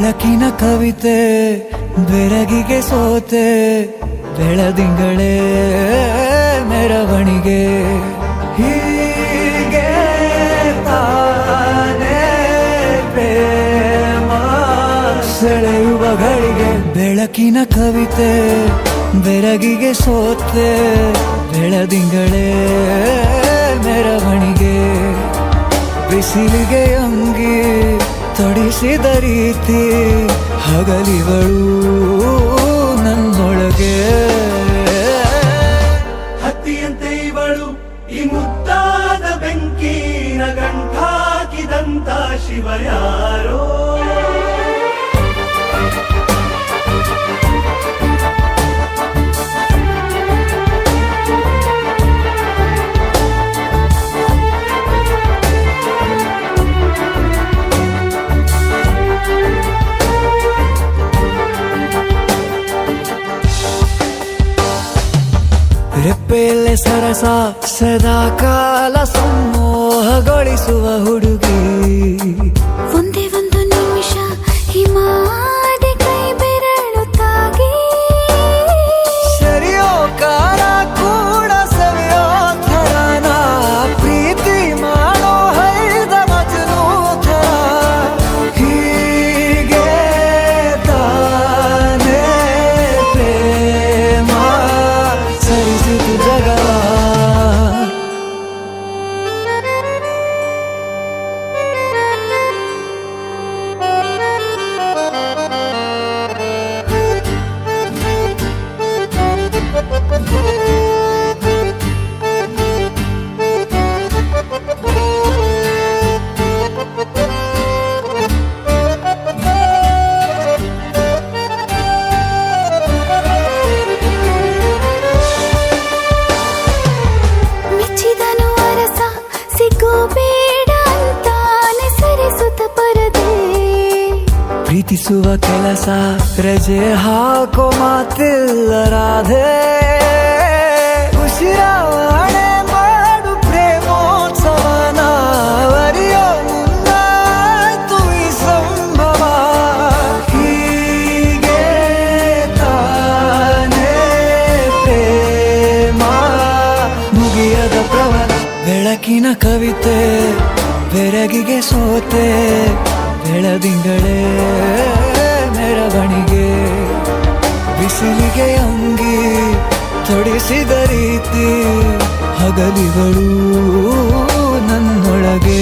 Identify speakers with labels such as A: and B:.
A: ಬೆಳಕಿನ ಕವಿತೆ ಬೆರಗಿಗೆ ಸೋತೆ ಬೆಳದಿಂಗಳೇ ಮೆರವಣಿಗೆ ಹೀಗೆ ತಾನೇ ಪ್ರೇಮ ಸೆಳೆಯುವ ಗಳಿಗೆ ಬೆಳಕಿನ ಕವಿತೆ ಬೆರಗಿಗೆ ಸೋತೆ ಬೆಳದಿಂಗಳೇ ಮೆರವಣಿಗೆ ಬಿಸಿಲಿಗೆ ಅಂಗಿ ತೊಡಿಸಿದ ರೀತಿ ಹಗಲಿಗಳು ನನ್ನೊಳಗೆ
B: ಹತ್ತಿಯಂತೆ ಇವಳು ಈ ಮುದ್ದಾದ ಬೆಂಕಿನ ಗಂಟಾಕಿದಂತ ಶಿವ ಯಾರೋ
A: ರೆಪ್ಪೆಯಲ್ಲೇ ಸರಸ ಸದಾ ಕಾಲ ಸಂಮೋಹಗೊಳಿಸುವ ಹುಡುಗಿ
C: ಒಂದೇ ಒಂದು ನಿಮಿಷ ಹಿಮಾದಿ ಕೈ ಬೆರಳು ತಾಗಿ
A: ಸರಿಯೋ ಕಾಲ ಕೂಡ ಸವಿಯೋ ಥರನ ಪ್ರೀತಿ ಮಾಡೋ ಹೈದ ಮಜನು ಥರ ಹೀಗೆ ತಾನೇ ಪ್ರೇಮ ಸರಿಸಿತು ಜಗವ
C: ಮೆಚ್ಚಿದನು ಅರಸ ಸಿಗೋ ಬೇಡ ಅಂತಾನೆ ಸರಿಸುತ್ತ ಪರದೆ
A: ಪ್ರೀತಿಸುವ ಕೆಲಸ ರಜೆ ಹಾಕೋ ಮಾತಿಲ್ಲ ರಾಧೆ ಉಸಿರಾವಣೆ ಮಾಡು ಪ್ರೇಮೋತ್ಸವನ ಅರಿಯೋ ಮುಂದಾಯ್ತು ಈ ಸಂಭವ ಹೀಗೆ ತಾನೇ ಪ್ರೇಮ ಮುಗಿಯದ ಪ್ರವರ ಬೆಳಕಿನ ಕವಿತೆ ಬೆರಗಿಗೆ ಸೋತೆ ಬೆಳದಿಂಗಳೇ ಮೆರವಣಿಗೆ ಬಿಸಿಲಿಗೆ ಅಂಗಿ ತೊಡಿಸಿದ ರೀತಿ ಹಗಲಿಗಳು ನನ್ನೊಳಗೆ